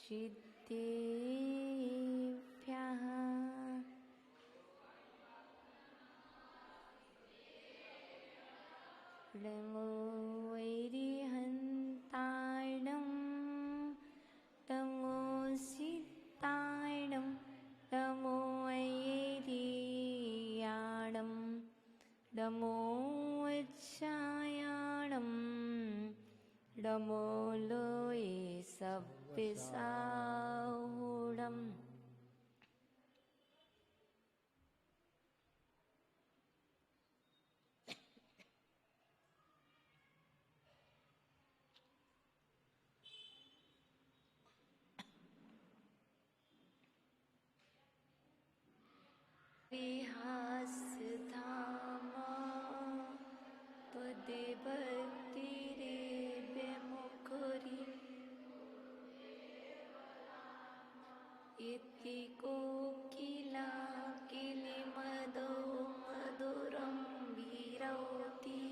सिद्धेभ्यः नमो वैरिहन्ताणं नमो सिद्धाणं नमो वैरियाणं नमो वज्रायाणं नमो लोये सव्यसाहुणम् विहासधामा त्वद्भक्तिरेव्यमुखरी इति कोकिला किलिमदो मधुरं विरौति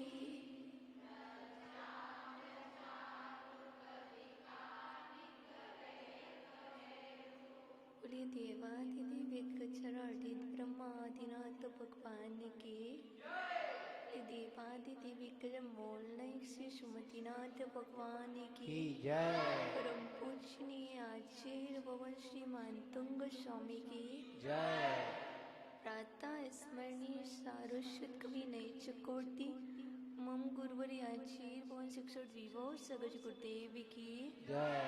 बोलिए देवादिदेविकचरादित ब्रह्मादिनाथ भगवान की देवादिदेविकल मोलनय श्री सुमतिनाथ भगवान की जय। परम पूजनीय आचार्य भवन श्री मानतुंग स्वामी की जय। प्रातः स्मरणीय सारस्वत कवि नई चकोटी मम गुरुवरी आचार्य भवन शिक्षक विभो सगज गुरुदेव की जय।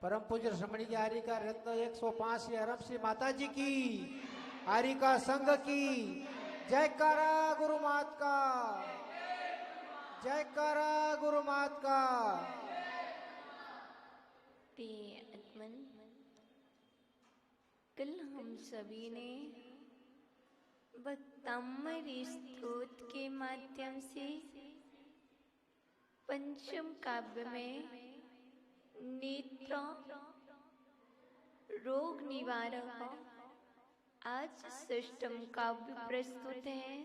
परम पूज्य श्रमणी की हारिका रत्न 105 हरम श्री माता जी की हारिका संघ की जयकारा गुरु मात का, जयकारा गुरु मात का। प्रिय आत्मन, कल हम सभी ने भक्तामृत स्तोत्र के माध्यम से पंचम काव्य में नेत्र रोग निवारक आज षष्ठम काव्य प्रस्तुत है,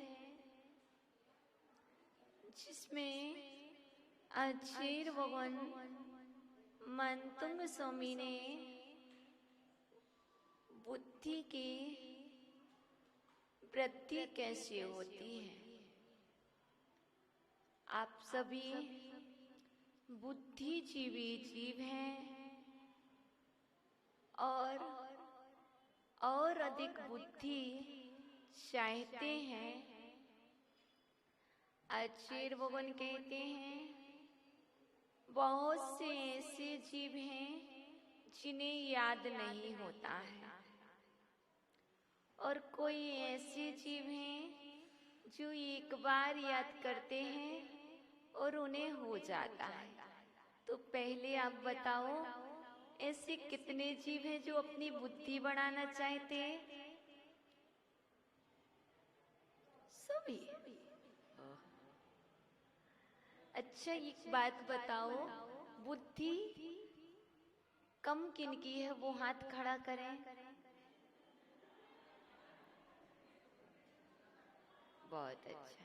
जिसमें आचार्य भगवान मानतुंग स्वामी ने बुद्धि की वृद्धि कैसे होती है। आप सभी बुद्धिजीवी जीव हैं और अधिक बुद्धि चाहते हैं। आचार्य भगवान कहते हैं बहुत से ऐसे जीव हैं जिन्हें याद नहीं होता है, और कोई ऐसे जीव हैं जो एक बार याद करते हैं और उन्हें हो जाता है। तो पहले आप बताओ ऐसे कितने जीव हैं जो अपनी बुद्धि बढ़ाना चाहते हैं? सभी। अच्छा, एक बात बताओ, बुद्धि कम किनकी है? वो हाथ खड़ा करें। बहुत अच्छा।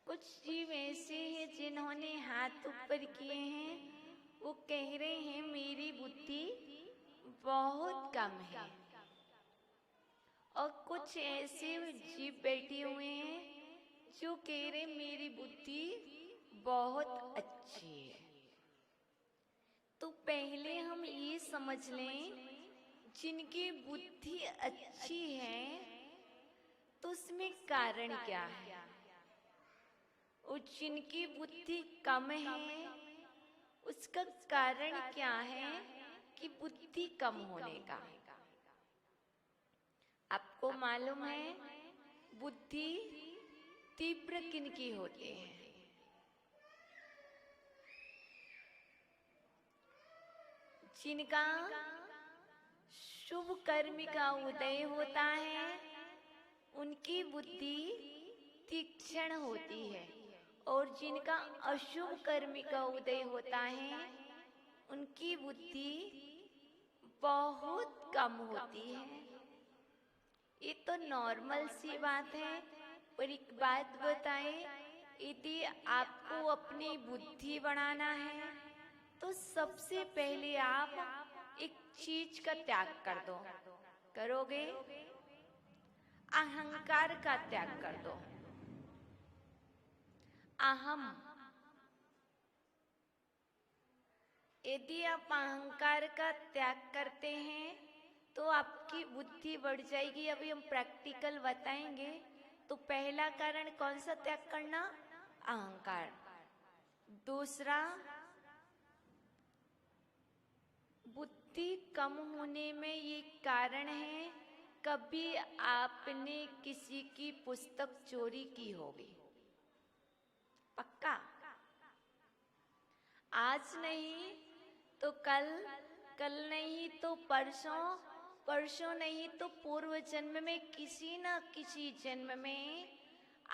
कुछ जीव ऐसे हैं जिन्होंने हाथ ऊपर किए हैं, वो कह रहे हैं मेरी बुद्धि बहुत कम है। और कुछ ऐसे जीव बैठे हुए हैं जो कह रहे मेरी बुद्धि बहुत अच्छी है। तो पहले हम ये समझ लें, जिनकी बुद्धि अच्छी है तो उसमें कारण क्या है, और जिनकी बुद्धि कम है उसका कारण क्या है कि बुद्धि कम होने का। आपको मालूम है बुद्धि तीव्र किनकी होती है? जिनका शुभ कर्म का उदय होता है उनकी बुद्धि तीक्ष्ण होती है, और जिनका अशुभ कर्म का उदय होता है उनकी बुद्धि बहुत कम होती है। ये तो नॉर्मल सी बात है, पर एक बात बताएं, यदि आपको अपनी बुद्धि बढ़ाना है तो सबसे पहले आप एक चीज का त्याग कर दो। करोगे? अहंकार का त्याग कर दो। अहम, यदि आप अहंकार का त्याग करते हैं तो आपकी बुद्धि बढ़ जाएगी। अभी हम प्रैक्टिकल बताएंगे। तो पहला कारण कौन सा त्याग करना? अहंकार। दूसरा, बुद्धि कम होने में ये कारण है, कभी आपने किसी की पुस्तक चोरी की होगी। पक्का? आज नहीं तो कल, कल नहीं तो परसों, परसों नहीं तो पूर्व जन्म में, किसी न किसी जन्म में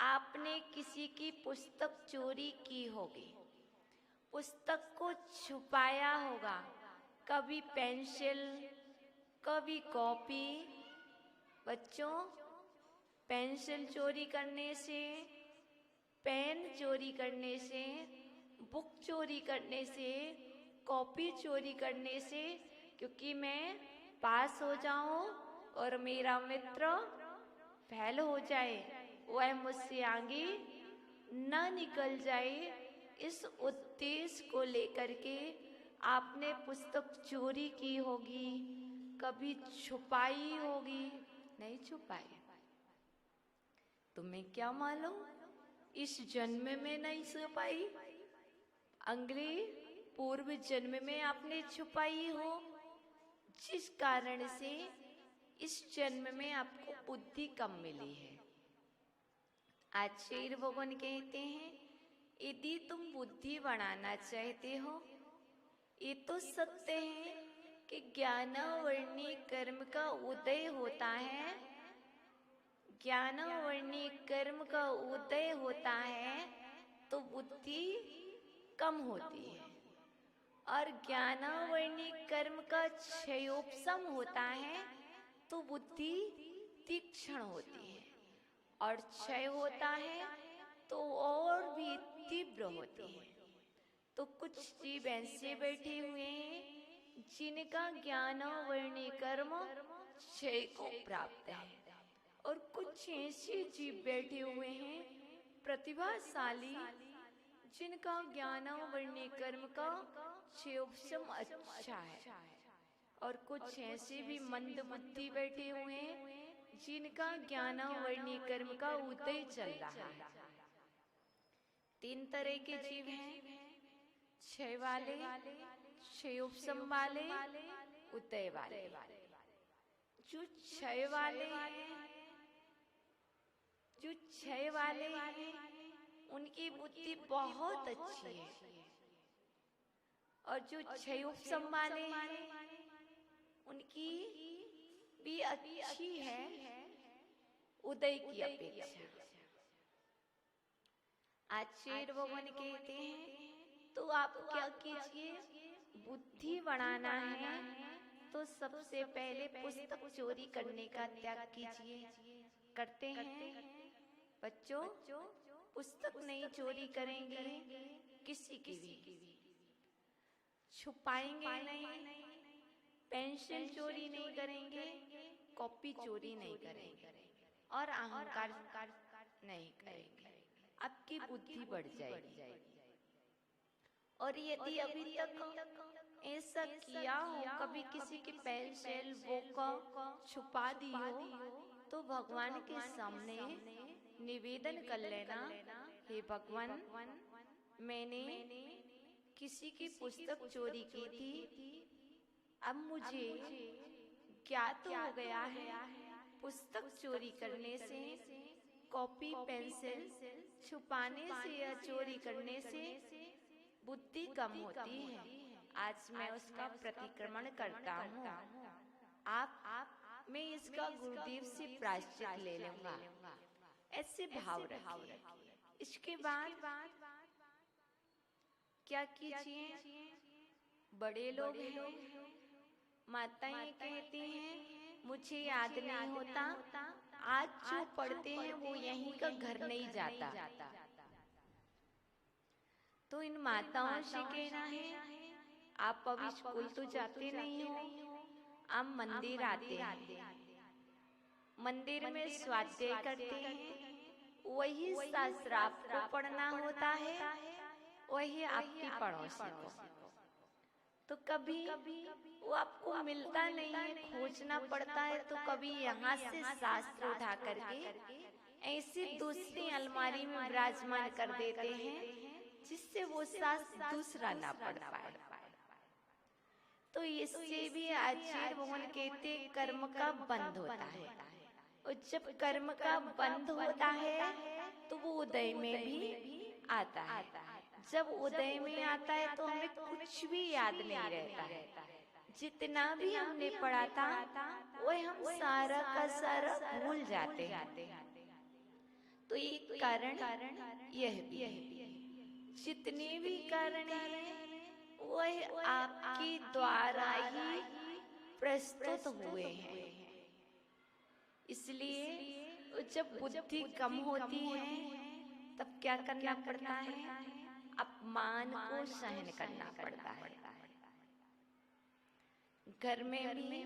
आपने किसी की पुस्तक चोरी की होगी। पुस्तक को छुपाया होगा, कभी पेंसिल, कभी कॉपी। बच्चों, पेंसिल चोरी करने से, पेन चोरी करने से, बुक चोरी करने से, कॉपी चोरी करने से, क्योंकि मैं पास हो जाऊं और मेरा मित्र फेल हो जाए, वह मुझसे आगे न निकल जाए, इस उद्देश्य को लेकर के आपने पुस्तक चोरी की होगी, कभी छुपाई होगी। नहीं छुपाई? तुम्हें क्या मालूम इस जन्म में नहीं छुपाई, अगले पूर्व जन्म में आपने छुपाई हो, जिस कारण से इस जन्म में आपको बुद्धि कम मिली है। आचार्य भगवान कहते हैं, यदि तुम बुद्धि बढ़ाना चाहते हो, ये तो सत्य है कि ज्ञानवर्णी कर्म का उदय होता है, ज्ञानवर्णी कर्म का उदय होता है तो बुद्धि कम होती है, और ज्ञानवर्णी कर्म का क्षयोपशम होता है तो बुद्धि तीक्ष्ण होती है, और क्षय होता है तो और भी तीव्र होती है। तो कुछ जीव ऐसे बैठे हुए हैं जिनका ज्ञानवर्णी कर्म क्षय को प्राप्त है, और कुछ ऐसे जीव बैठे हुए हैं प्रतिभाशाली, जिनका ज्ञानवर्णी कर्म का क्षयोपशम अच्छा है, और कुछ ऐसे भी मंद बुद्धि बैठे हुए हैं जिनका ज्ञानवर्णी कर्म का उदय चल रहा है। तीन तरह के जीव हैं, क्षय वाले, क्षयोपशम वाले, उदय वाले। जो क्षय वाले हैं, जो क्षय वाले हैं, उनकी बुद्धि बहुत अच्छी है, और जो क्षयोपशम वाले हैं उनकी भी अच्छी है उदय की अपेक्षा। आचार्य भगवान कहते हैं, तो आप क्या कीजिए, बुद्धि बढ़ाना है तो सबसे पहले पुस्तक चोरी करने का त्याग कीजिए। करते हैं बच्चों? पुस्तक नहीं चोरी करेंगे, किसी की भी छुपाएंगे नहीं, पेंसिल चोरी नहीं करेंगे, कॉपी चोरी नहीं करेंगे, और अहंकार नहीं करेंगे। आपकी बुद्धि बढ़ जाएगी। और यदि अभी तक ऐसा किया हो, कभी किसी की पेंसिल बुक छुपा दी हो, तो भगवान के सामने निवेदन कर लेना, हे भगवान, मैंने किसी की पुस्तक चोरी की थी, अब मुझे ज्ञात हो गया है पुस्तक चोरी करने से, कॉपी पेंसिल छुपाने से या चोरी करने से बुद्धि कम होती है। आज मैं उसका प्रतिक्रमण करता हूँ। आप मैं इसका गुरुदेव से प्रायश्चित ले लूंगा, ऐसे भाव रखिए। इसके बाद क्या कीजिए, बड़े लोग हैं, माताएं कहती हैं मुझे याद नहीं होता, आज जो पढ़ते हैं वो यहीं का घर नहीं जाता, तो इन माताओं से कहना है, आप अभी स्कूल तो जाते नहीं हो, आप मंदिर आते हैं, मंदिर में स्वाध्याय करते हैं, वही शास्त्र आपको पढ़ना होता है, वही आपकी पड़ोसी को। तो कभी वो आपको मिलता नहीं है, खोजना पड़ता है, तो कभी यहाँ से शास्त्र उठा करके ऐसी दूसरी अलमारी में विराजमान कर देते हैं, जिससे वो शास्त्र दूसरा ना पढ़ पाए। तो इससे भी आचार्य भगवान कहते कर्म का बंध होता है, और जब कर्म का बंध होता है तो वो उदय में भी आता है। जब उदय में आता है तो हमें कुछ भी याद नहीं रहता है, जितना भी हमने पढ़ा था वह हम सारा का सारा भूल जाते हैं। तो ये कारण यह भी है, जितने भी कारण हैं वह आपके द्वारा ही प्रस्तुत हुए हैं। इसलिए जब बुद्धि कम होती है तब क्या करना पड़ता है? अपमान को सहन करना पड़ता है। घर में भी,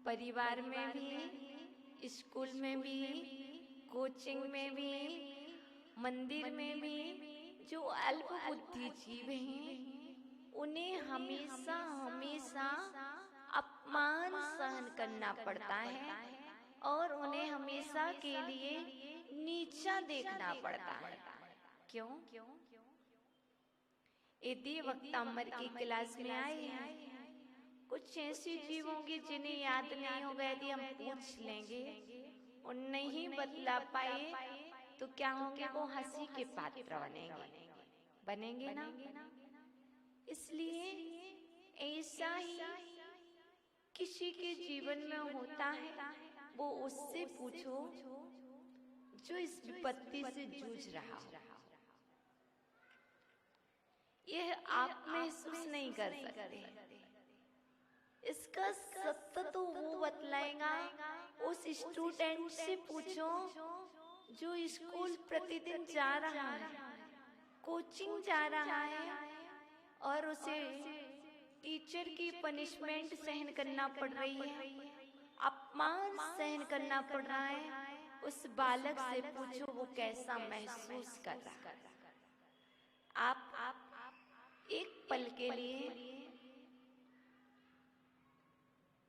परिवार में भी, स्कूल में भी, कोचिंग में भी, मंदिर में भी, जो अल्प बुद्धि जीव हैं उन्हें हमेशा हमेशा अपमान सहन करना पड़ता है, और उन्हें हमेशा के लिए नीचा देखना पड़ता है। क्यों? यदि वक्तामर की क्लास में आए हैं, कुछ ऐसी जीवों की जिन्हें याद नहीं होगा, यदि हम पूछ लेंगे और नहीं बतला पाए तो क्या होंगे? वो हंसी के पात्र बनेंगे ना। इसलिए ऐसा ही किसी के जीवन में होता है, वो उससे पूछो जो इस विपत्ति से जूझ रहा हो। यह आप महसूस नहीं कर सकते, इसका सत्य तो वो बतलाएगा। उस स्टूडेंट से पूछो जो स्कूल प्रतिदिन जा रहा है, कोचिंग जा रहा है, और उसे टीचर की पनिशमेंट सहन करना पड़ रही है, अपमान सहन करना पड़ रहा है। उस बालक से पूछो वो कैसा महसूस कर रहा है। आप एक पल के लिए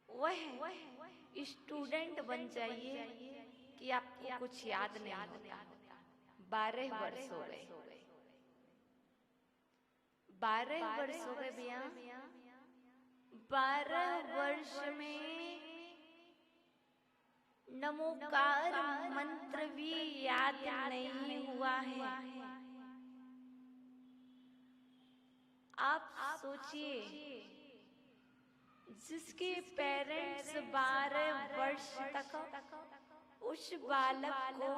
वह स्टूडेंट बन जाइए कि आपको कुछ याद नहीं होता। 12 वर्ष हो गए, 12 वर्ष हो गए भैया। 12 वर्ष में नमोकार मंत्र भी याद नहीं हुआ है। आप सोचिए, जिसके पेरेंट्स 12 वर्ष तक उस बालक को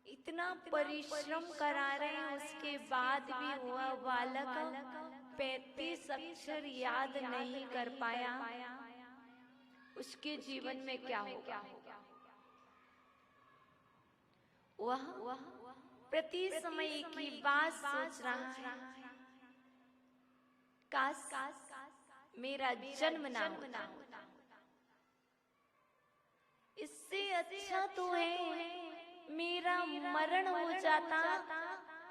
इतना परिश्रम करा रहे हैं, उसके बाद भी वह बालक 35 अक्षर याद नहीं कर पाया, उसके जीवन में क्या होगा? वह प्रति समय एक ही बात सोच रहा है, काश मेरा जन्म ना होता। इससे अच्छा तो है मेरा मरण हो जाता,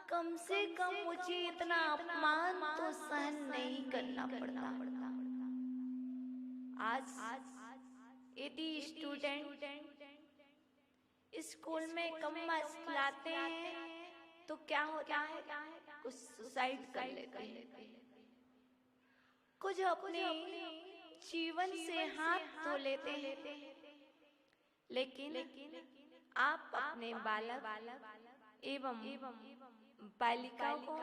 कम से कम मुझे इतना अपमान तो सहन नहीं करना पड़ता। आज यदि स्टूडेंट स्कूल में कम मार्क्स लाते हैं तो क्या होता है? कुछ सुसाइड कर लेते हैं, कुछ अपने जीवन से हाथ धो लेते हैं। लेकिन आप अपने बालक एवं बालिकाओं को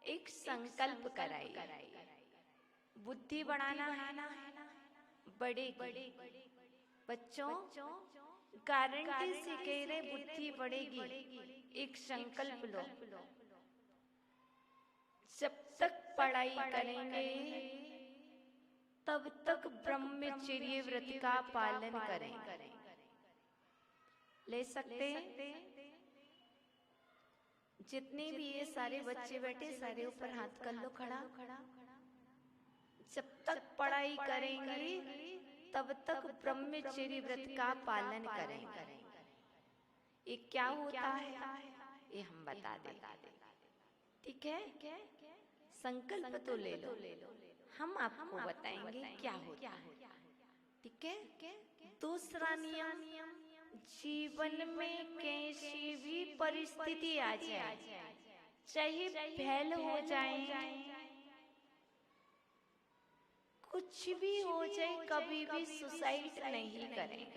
एक संकल्प कराइए, बुद्धि बढ़ाना है ना, बढ़ेगी। बच्चों गारंटी से कह रहे बुद्धि बढ़ेगी। एक संकल्प लो, जब तक पढ़ाई करेंगे तब तक ब्रह्मचर्य व्रत का पालन करेंगे। ले सकते हैं? जितने भी ये सारे बच्चे बैठे, सारे ऊपर हाथ कर लो खड़ा। जब तक पढ़ाई करेंगे तब तक ब्रह्मचर्य व्रत का पालन करेंगे। ये क्या होता है ये हम बता दें, ठीक है? संकल्प तो ले लो, हम आपको बताएंगे क्या होता है, ठीक है? दूसरा नियम, जीवन में कैसी भी परिस्थिति आ जाए, चाहे फेल हो जाए, कुछ भी हो जाए, कभी भी सुसाइड नहीं करें,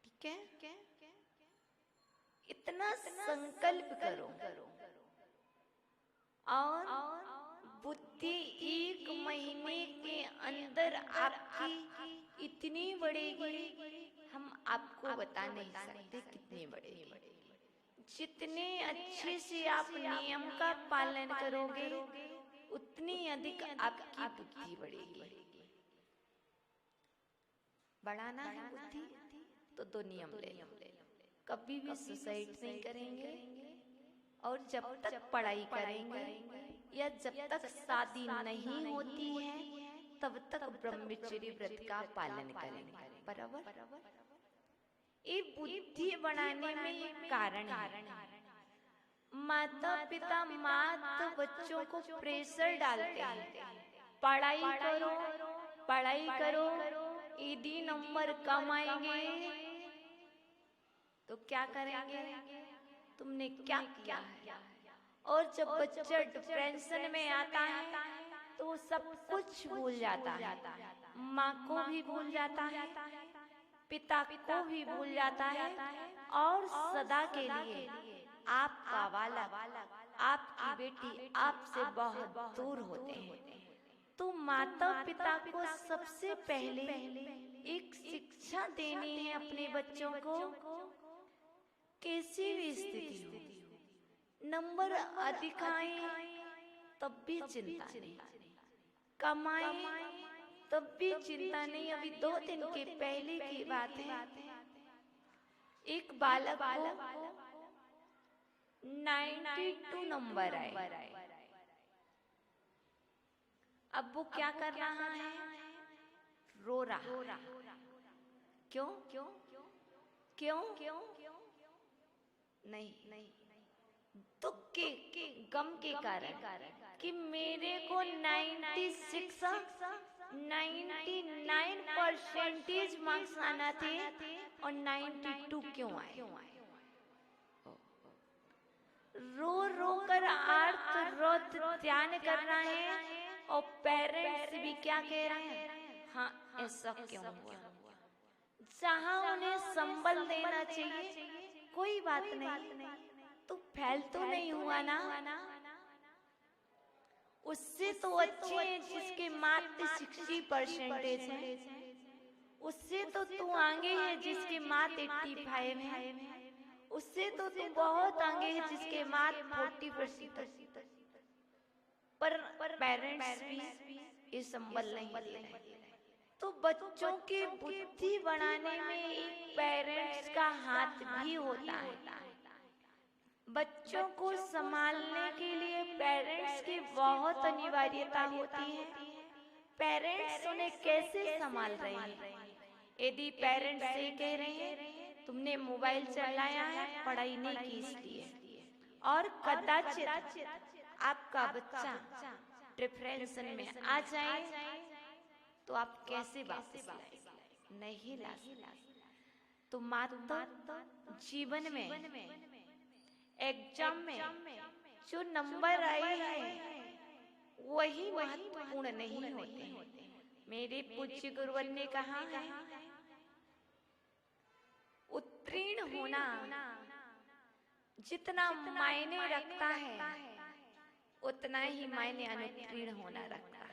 ठीक है? इतना संकल्प करो और बुद्धि 1 महीने के अंदर आपकी इतनी बढ़ेगी, हम आपको बता नहीं सकते कितनी बढ़ेगी। जितने अच्छे से आप नियम का पालन करोगे उतनी अधिक आपकी बुद्धि बढ़ेगी। बढ़ाना है बुद्धि तो 2 नियम ले लो, कभी भी सुसाइड नहीं करेंगे, और जब तक पढ़ाई करेंगे या जब तक शादी नहीं होती है तब तक ब्रह्मचर्य व्रत का पालन करेंगे, बराबर? ये बुद्धि बढ़ाने में एक कारण है। माता पिता मात्र बच्चों को प्रेशर डालते हैं, पढ़ाई करो, यदि नंबर कम आएंगे तो क्या करेंगे, तुमने क्या किया है? और जब बच्चा डिप्रेशन में आता है तो सब कुछ भूल जाता है, माँ को भी भूल जाता है, पिता को भी भूल जाता है, और सदा के लिए आपका वाला, आपकी बेटी आपसे बहुत दूर होते हैं। तो माता पिता को सबसे पहले एक शिक्षा देनी है अपने बच्चों को। कैसी भी स्थिति हो, नंबर अधिक आए तब भी चिंता नहीं, कमाए तब भी चिंता नहीं। अभी 2 दिन के पहले की बात है, एक बालक को 92 नंबर आए। अब वो क्या कर रहा है, रो रहा। क्यों? नहीं, दुख के, गम के कारण कि मेरे को 99% मार्क्स आना थे और 92 क्यों आए? रो कर आर्त ध्यान करना है, और पेरेंट्स भी क्या कह रहे हैं, हाँ ऐसा क्यों हुआ? जहाँ उन्हें संबल देना चाहिए, कोई बात नहीं, तो फेल तो नहीं हुआ ना, उससे तो अच्छे है जिसके मात्र 60% है, उससे तो तू आगे है जिसके मात्र 85 है, उससे तो तू बहुत आगे है जिसके मात्र 40%। पर पेरेंट्स भी ये संबल नहीं ले रहे। तो बच्चों की बुद्धि बढ़ाने में एक पेरेंट्स का हाथ भी होता है। बच्चों को संभालने के लिए पेरेंट्स की बहुत अनिवार्यता होती है। पेरेंट्स उन्हें कैसे संभाल रहे हैं? यदि पेरेंट्स ये कह रहे हैं तुमने मोबाइल चलाया है, पढ़ाई नहीं की इसलिए, और कदाचित आपका बच्चा डिप्रेशन में आ जाए तो आप कैसे वापस लाएंगे? नहीं ला सकते। तो मात्र जीवन में एग्जाम में जो नंबर आए हैं वही महत्वपूर्ण नहीं होते हैं। मेरे पूज्य गुरुवर ने कहा है, उत्तीर्ण होना जितना मायने रखता है उतना ही मायने अनुत्तीर्ण होना रखता है।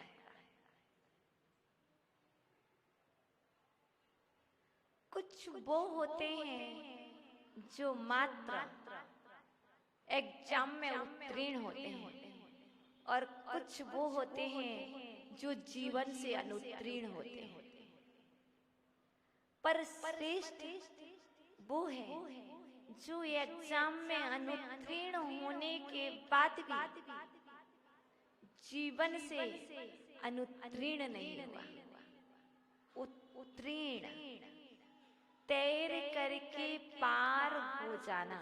कुछ वो होते हैं जो मात्र एग्जाम में उत्तीर्ण होते हैं, और कुछ वो होते हैं जो जीवन से अनुत्तीर्ण होते हैं। पर श्रेष्ठ वो है जो एग्जाम में अनुत्तीर्ण होने के बाद भी जीवन से अनुत्तीर्ण नहीं हुआ, उत्तीर्ण, तैर करके पार हो जाना।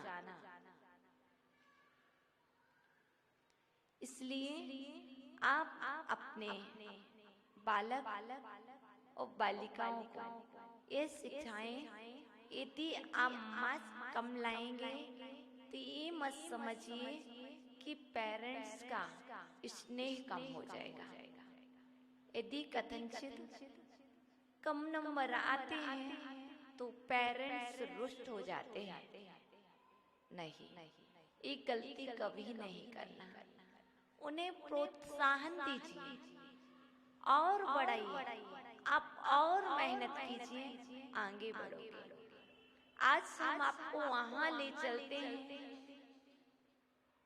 इसलिए आप अपने बालक और बालिकाओं को ये शिक्षाएं यदि आप मत कम लाएंगे तो ये मत समझिए कि पेरेंट्स का स्नेह कम हो जाएगा। यदि कथनचित कम नंबर आते हैं तो पेरेंट्स रुष्ट हो जाते हैं। नहीं, ये गलती कभी नहीं करना। उन्हें प्रोत्साहन दीजिए और बढ़ाइए, आप और मेहनत कीजिए, आगे बढ़ोगे। आज हम आपको वहां ले चलते हैं,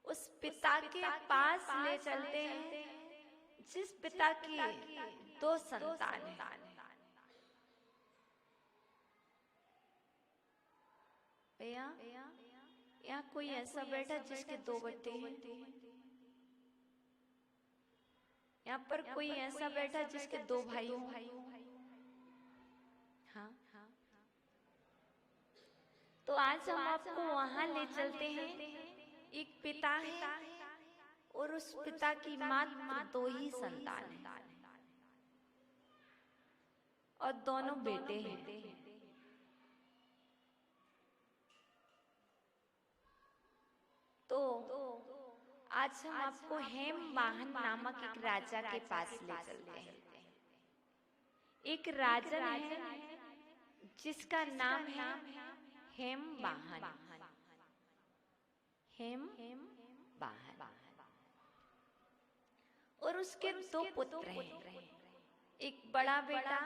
उस पिता के पास ले चलते हैं जिस पिता की 2 संतान हैं। भैया, यहाँ कोई ऐसा बैठा जिसके 2 बच्चे हैं? यहाँ पर कोई ऐसा बैठा जिसके 2 भाई हों? हाँ, तो आज हम आपको वहां ले चलते हैं। एक पिता है और उस पिता की मात्र 2 ही संतान है और दोनों बेटे हैं। तो आज हम आपको हेमवाहन नामक एक राजा के पास ले चलते हैं। एक राजन है जिसका नाम है हेमवाहन। हेमवाहन और उसके 2 पुत्र हैं। एक बड़ा बेटा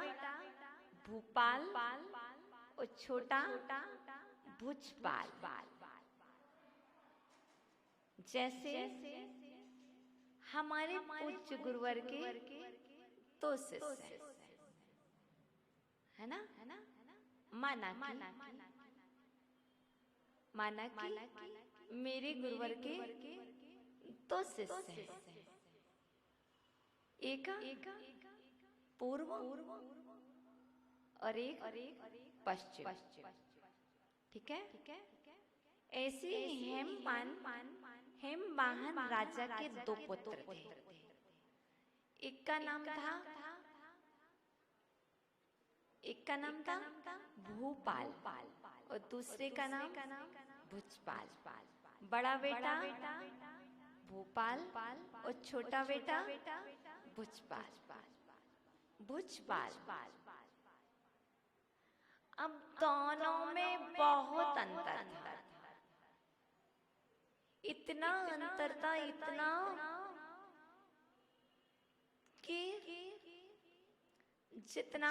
भूपाल और छोटा भुजपाल। जैसे हमारे पूज्य गुरुवर के 2 शिष्य है ना, माना कि मेरे गुरुवर के 2 शिष्य हैं। एक पूर्व और एक पश्चिम। ठीक है। ऐसे हेमवाहन राजा के 2 पुत्र थे। एक का नाम था भूपाल और दूसरे का नाम भुजपाल। बड़ा बेटा भूपाल और छोटा बेटा भुजपाल। अब दोनों में बहुत अंतर था। इतना अंतर था, इतना कि जितना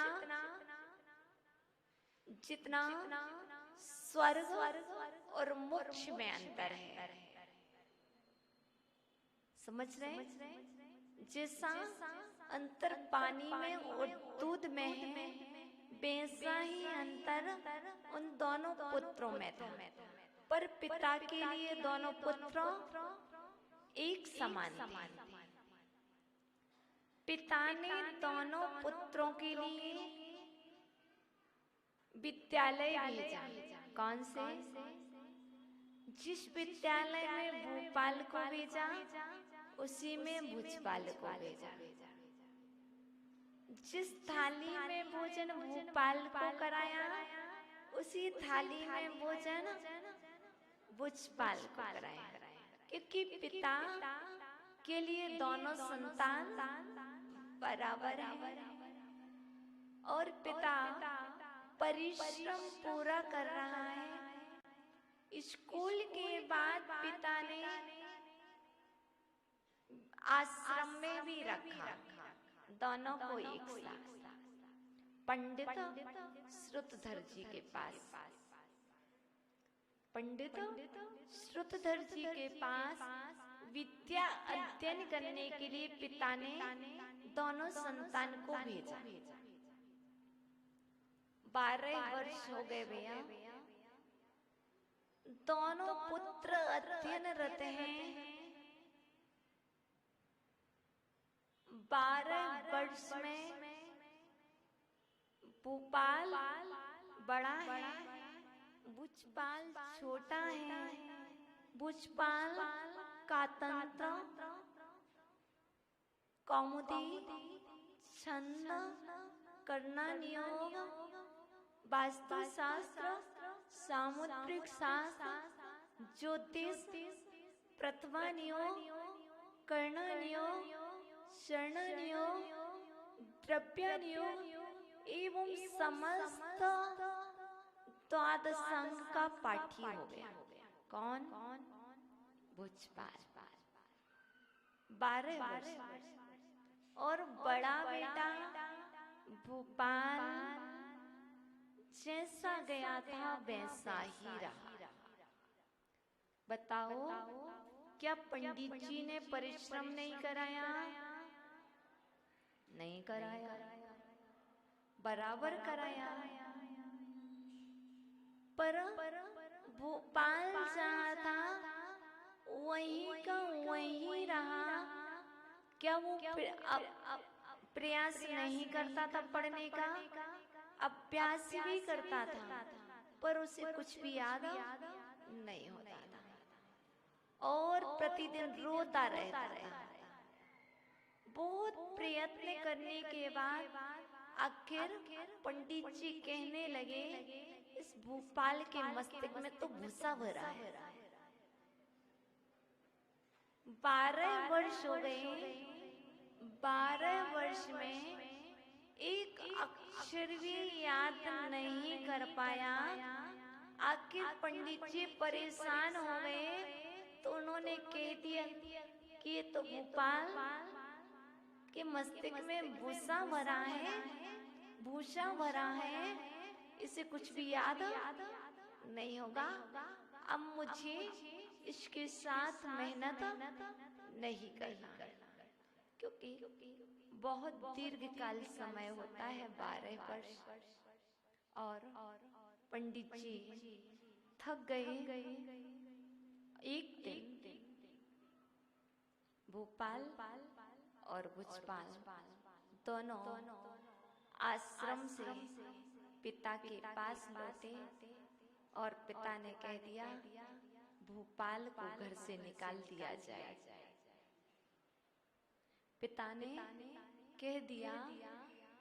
स्वर्ग और मोक्ष में अंतर है। समझ रहे? जैसा अंतर पानी में और दूध में है, वैसा ही अंतर उन दोनों पुत्रों में था। पर पिता के लिए दोनों पुत्रों एक समान थे। पिता ने दोनों पुत्रों के लिए विद्यालय भेजा। कौन से? जिस विद्यालय में भूपाल को भेजा उसी में भुजपाल को भेजा। जिस थाली में भोजन भूपाल को कराया उसी थाली में भोजन भुजपाल को कराया। क्योंकि पिता के लिए दोनों संतान बराबर है और पिता परिश्रम पूरा कर रहा है। स्कूल के बाद पिता ने आश्रम में भी रखा दोनों को एक साथ, पंडित श्रुतधर जी के पास। पंडित श्रुतधर जी के पास विद्या अध्ययन करने के लिए पिता ने दोनों संतान को भेजा। 12 वर्ष हो गए भैया, दोनों पुत्र अध्ययनरत हैं 12 वर्ष में भूपाल बड़ा है, भुजपाल छोटा है। भुजपाल का तंत्र, कौमुदी, छंद, करना नियोग, वास्तुशास्त्र, सामुद्रिक शास्त्र, ज्योतिष, प्रथमा नियोग, कर्ण नियोग, शरण नियोग, द्रव्य नियोग एवं समस्त द्वादश अंग का पाठी हो गया। कौन? भुजपाल। 12 वर्ष। और बड़ा बेटा भूपाल जैसा गया था वैसा ही रहा। बताओ, क्या पंडित जी ने परिश्रम नहीं कराया? नहीं कराया, बराबर कराया। पर भोपाल जहाँ था वहीं का वहीं रहा। क्या वो प्रयास नहीं करता था पढ़ने का? अभ्यास भी करता था, पर उसे कुछ भी याद नहीं होता था और प्रतिदिन रोता रहता था। बहुत प्रयत्न करने के बाद आखिर पंडित जी कहने लगे, इस भूपाल के मस्तिष्क में तो भूसा भरा है। 12 वर्ष हो गए। 12 वर्ष में एक अक्षर भी याद नहीं कर पाया। आखिर पंडित जी परेशान हो गए, तो उन्होंने कह दिया कि ये तो भूपाल के मस्तिष्क में भूसा भरा है, भूसा भरा है, इसे कुछ भी याद नहीं होगा। अब मुझे इसके साथ मेहनत नहीं करना, क्योंकि बहुत दीर्घकाल समय होता है 12 वर्ष। और पंडित जी थक गए। एक दिन भूपाल और भुजपाल दोनों आश्रम से पिता के पास लौटे और पिता ने कह दिया, भूपाल को घर से निकाल दिया जाए। पिता ने कह दिया,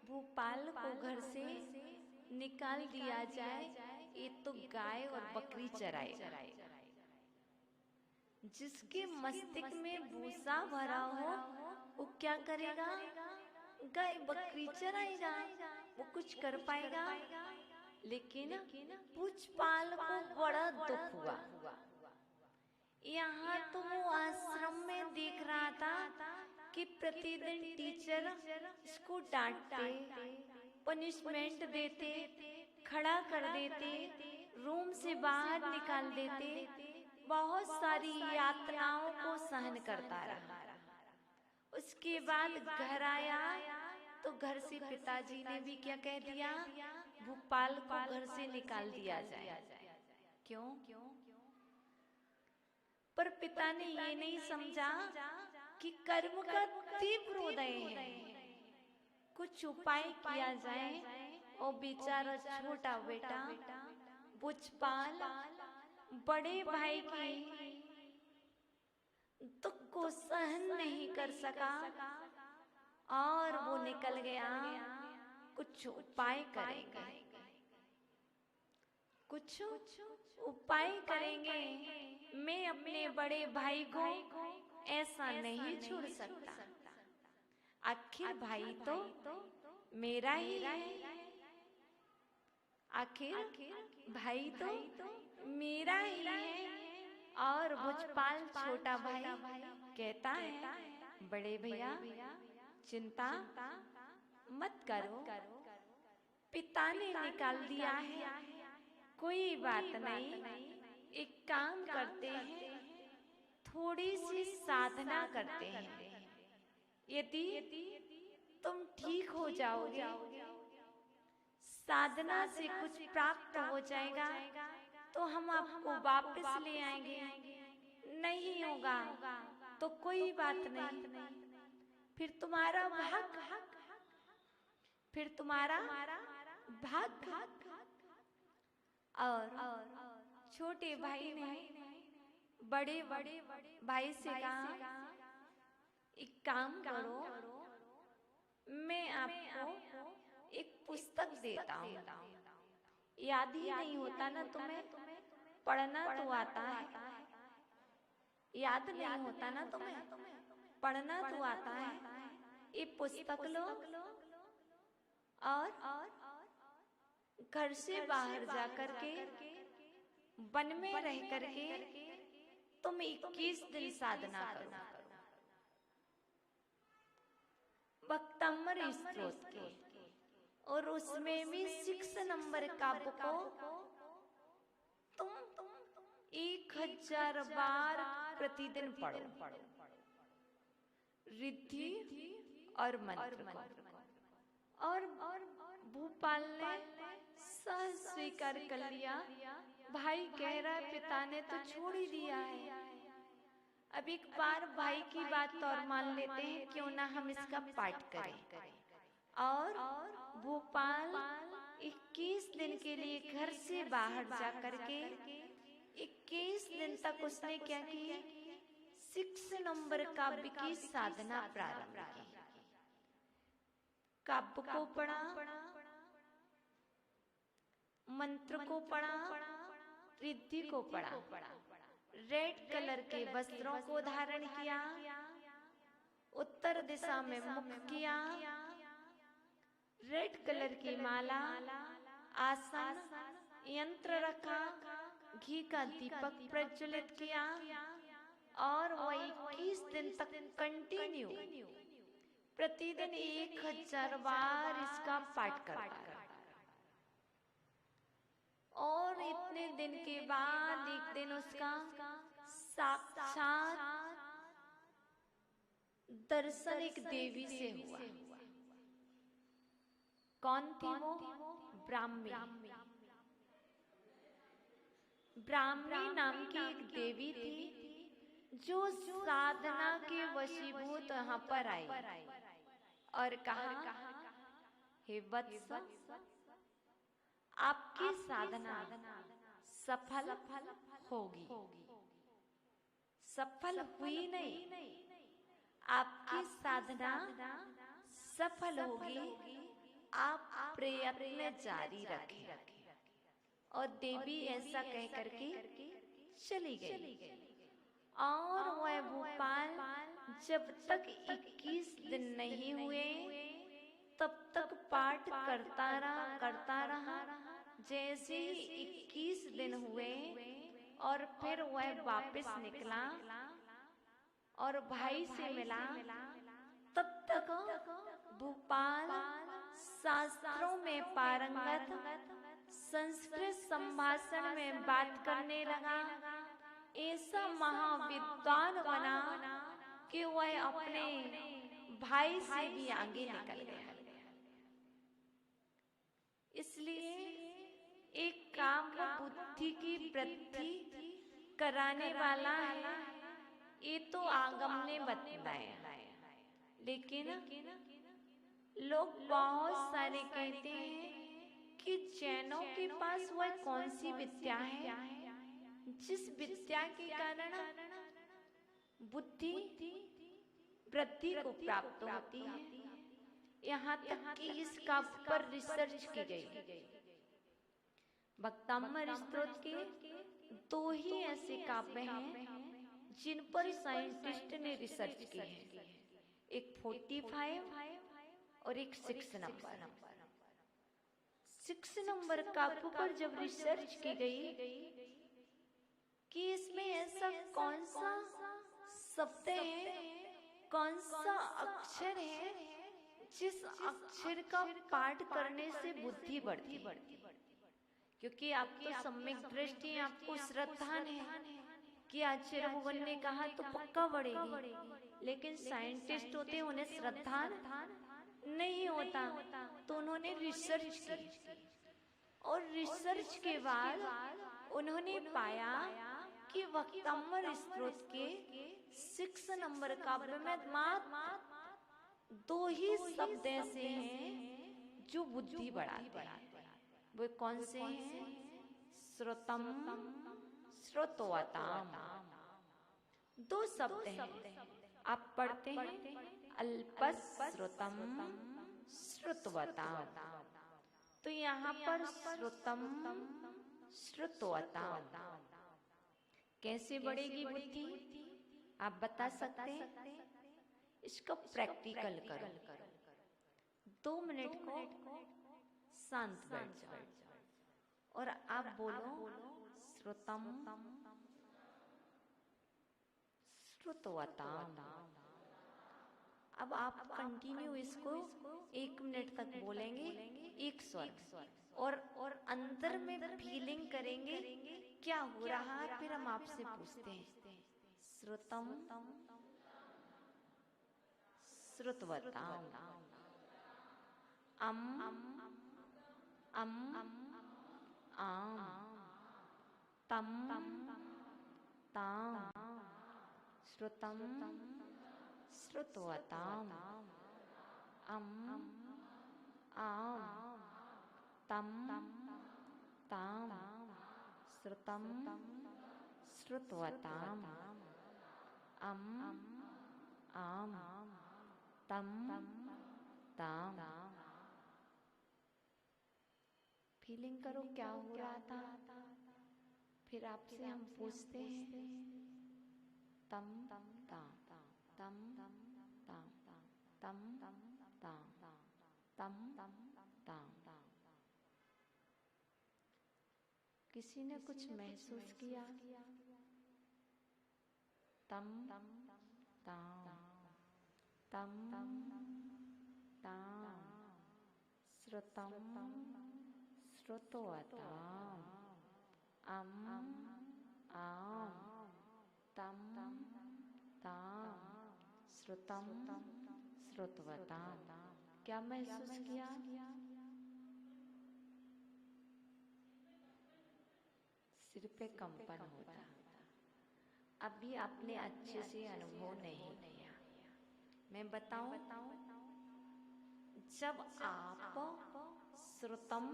भूपाल को घर से निकाल दिया जाए, ये तो गाय और बकरी चराएगा। जिसके मस्तिष्क में भूसा भरा हो वो क्या करेगा? गाय बकरी चराएगा, वो कुछ कर पाएगा? लेकिन भुजपाल को बड़ा दुख हुआ। यहाँ तो वो आश्रम में देख रहा था कि प्रतिदिन टीचर इसको डांटते, पनिशमेंट देते, खड़ा कर देते, रूम से बाहर निकाल देते, बहुत सारी यातनाओं को सहन करता रहा। उसके बाद घर आया तो घर से पिताजी ने भी क्या कह दिया, भूपाल को घर से निकाल दिया जाए। क्यों? पर पिता ने ये नहीं समझा कि कर्म का तीव्र उदय है, कुछ उपाय किया जाए। और बेचारा छोटा बेटा भुजपाल बड़े भाई की दुख को सहन नहीं कर सका और वो निकल गया, कुछ उपाय करेंगे, कुछ उपाय करेंगे, मैं अपने बड़े भाई को ऐसा नहीं छोड़ सकता। आखिर भाई तो मेरा ही है, आखिर भाई तो मेरा ही है। और भुजपाल छोटा भाई कहता है, बड़े भैया चिंता मत करो, पिता ने निकाल दिया है, कोई बात नहीं। एक काम करते हैं, थोड़ी सी साधना करते हैं, यदि तुम ठीक हो जाओगे, साधना से कुछ प्राप्त हो जाएगा, तो हम आपको वापस ले आएंगे। नहीं होगा तो कोई बात नहीं, फिर तुम्हारा भाग, फिर तुम्हारा भाग। और छोटे भाई ने बड़े भाई से कहा, एक काम करो, मैं आपको एक पुस्तक देता हूँ, याद ही नहीं होता ना तुम्हें, पढ़ना तो आता है, याद नहीं होता ना तुम्हें, पढ़ना तो आता है। ये पुस्तक लो और घर से बाहर जा करके वन में रह करके तुम 21 दिन साधना करो। भक्तम्बर स्तोत्र के, और उसमें भी 6 नंबर का को तुम 1000 बार प्रतिदिन पढ़ो, रिद्धि और मंत्र को। और भूपाल ने सह स्वीकार कर लिया। भाई कह रहा है पिता ने तो छोड़ ही दिया है, अब एक बार भाई की बात और मान लेते हैं, क्यों ना हम इसका पाठ करें। और भोपाल 21 दिन के लिए घर से बाहर जा करके 21 दिन तक उसने क्या की, 6 नंबर काव्य की साधना प्रारंभ की। काव्य को पढ़ा, मंत्र को पढ़ा, रिद्धि को पढ़ा, रेड कलर के वस्त्रों को धारण किया, उत्तर दिशा में मुख किया, रेड कलर की माला, आसन, यंत्र रखा, घी का दीपक प्रज्वलित किया, और वह 21 दिन तक कंटिन्यू प्रतिदिन 1000 बार इसका पाठ करता है। और इतने दिन के बाद एक दिन उसका साक्षात दर्शन एक देवी से हुआ। कौन थी वो? ब्राह्मी। ब्राह्मी नाम की एक देवी थी जो साधना के वशीभूत यहाँ पर आई और कहा, हे वत्स, आपकी साधना सफल होगी। सफल हुई नहीं, आपकी साधना सफल होगी, आप प्रयत्न जारी रखें। और देवी ऐसा कह करके चली गई। और वह भोपाल जब तक 21 दिन नहीं हुए तब तक पाठ करता रहा। जैसे 21 दिन हुए और फिर वह वापस निकला और भाई से मिला, तब तक भोपाल शास्त्रों में पारंगत, संस्कृत संभाषण में बात करने लगा। ऐसा महाविद्वान बना कि वह अपने भाई से भी आगे निकल गया। इसलिए एक काम बुद्धि की वृद्धि कराने वाला है, ये तो आगम ने बताया। लेकिन लोग बहुत सारे कहते हैं कि जैनों के पास वह कौन सी विद्या है जिस विद्या के कारण बुद्धि वृद्धि को प्राप्त होती है। यहाँ तक कि इस काव्य पर रिसर्च की गई। भक्तम्बर स्तोत्र के 2 ही ऐसे काव्य हैं जिन पर साइंटिस्ट ने रिसर्च की है, एक 45 और एक 6 नंबर। 6 नंबर काव्य पर जब रिसर्च की गई कि इसमें ऐसा कौन सा शब्द है, कौन सा अक्षर है जिस अक्षर का पाठ करने से बुद्धि बढ़ती। क्योंकि आप तो सम्यक दृष्टि, आपको श्रद्धा है कि आचार्य भगवान ने कहा तो पक्का बढ़ेगी, लेकिन साइंटिस्ट होते हैं उन्हें श्रद्धा नहीं होता। तो उन्होंने रिसर्च की और रिसर्च के बाद उन्होंने पाया कि भक्तम्बर स्तोत्र के 6 नंबर काव्य में दो ही शब्द ऐसे हैं जो बुद्धि बढ़ाते हैं। वो कौन से हैं? श्रुतम, श्रुतवताम। दो शब्द हैं, आप पढ़ते हैं अल्पश्रुतम, श्रुतवताम। तो यहाँ पर श्रुतम, श्रुतवताम कैसे बढ़ेगी बुद्धि? आप बता सकते हैं? इसको प्रैक्टिकल करो। 2 मिनट को शांत बैठ जाओ और आप बोलो श्रुतम, श्रुतवताम। अब आप कंटिन्यू इसको 1 मिनट तक बोलेंगे एक स्वर, और अंदर में फीलिंग करेंगे क्या हो रहा है। फिर हम आपसे पूछते हैं श्रुतम, श्रुतवताम, अम, आम, तम, ताम, श्रुतम, श्रुतवताम, अम, आम, तम, ताम, श्रुतम, श्रुतवताम, अम, आम, तम, ताम। फीलिंग करो क्या हो रहा था। फिर आपसे हम पूछते हैं तम, ताम, तम, ताम, तम, ताम, तम, ताम। किसी ने कुछ महसूस किया? तम, ताम, तम, ताम, श्रुतम, श्रुतवताम, अम, आम, तम, ताम, श्रुतम, श्रुतवताम। क्या महसूस किया? सिर पे कंपन होता। अभी आपने अच्छे से अनुभव नहीं किया। मैं बताऊं, जब आप श्रुतम,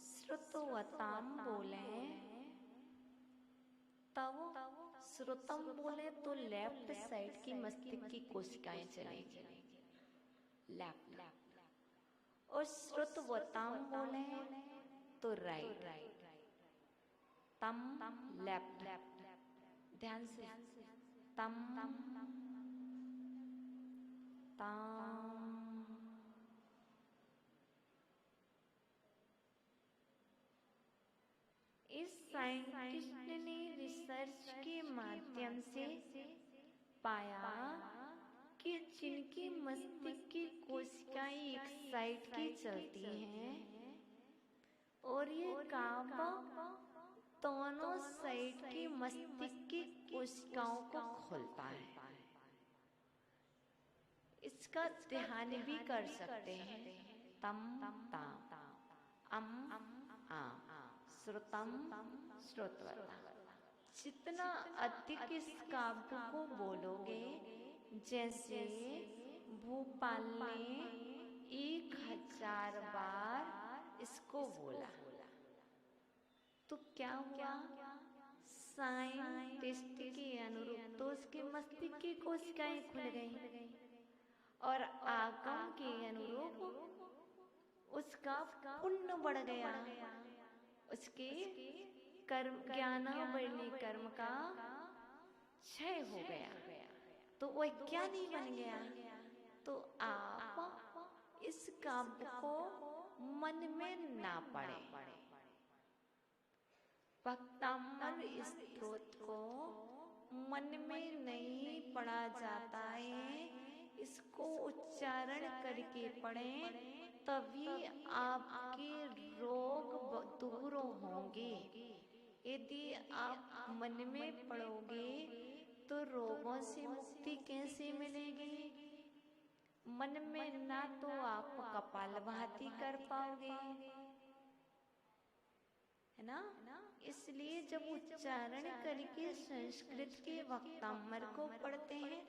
श्रुतवताम बोले, तब श्रुतम बोले तो लेफ्ट साइड की मस्तिष्क की कोशिकाएं चलेंगी, लेफ्ट। और श्रुतवताम बोले तो राइट, तम लेफ्ट। ध्यान से, तम, ताम। इस साइंटिस्ट ने रिसर्च के माध्यम से पाया कि जिनकी मस्तिष्क की कोशिकाएं एक साइड की चलती हैं और ये काम दोनों साइड की मस्तिष्क की कोशिकाओं को खोलता है। इसका ध्यान भी कर सकते हैं। तम, ताम, अम, आम, श्रुतम, श्रुतवताम। जितना अधिक इस काव्य को बोलोगे, जैसे भोपाल ने 1000 बार इसको बोला, तो क्या हुआ? साइंटिस्ट के अनुरूप तो उसके मस्तिष्क की कोशिकाएं खुल गई, और आगम के अनुरूप उसका पुण्य बढ़ गया, उसके कर्म, ज्ञानावरणी कर्म का क्षय हो गया, तो वह क्या नहीं बन गया। तो आप इस काव्य को मन में ना पढ़े। भक्तामृत स्तोत्र को मन में नहीं पढ़ा जाता है, इसको उच्चारण करके पढ़ें, तभी आपके रोग दूर होंगे। यदि आप मन में पढ़ोगे तो रोगों से मुक्ति कैसे मिलेगी? मन में ना तो आप कपालभाति कर पाओगे, है ना। इसलिए जब उच्चारण करके संस्कृत के वक्तामृत को पढ़ते हैं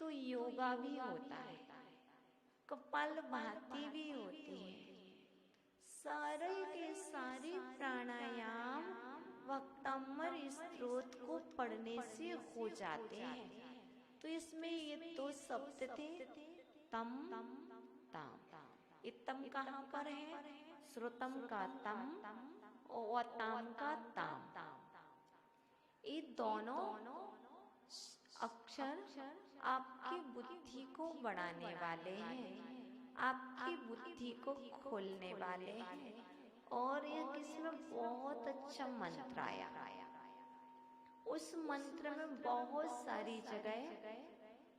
तो योगा भी होता है, कपालभाति भी होती है, सारे के सारे प्राणायाम वक्तामर स्त्रोत को पढ़ने से हो जाते हैं। तो इसमें ये दो शब्द थे, तम ताम। ये तम कहाँ पर है? श्रोतम का तम और ताम का ताम। ये दोनों अक्षर आपकी बुद्धि को बढ़ाने वाले हैं, आपकी बुद्धि को खोलने वाले हैं। और एक इसमें बहुत अच्छा मंत्र आया, उस मंत्र में बहुत सारी जगह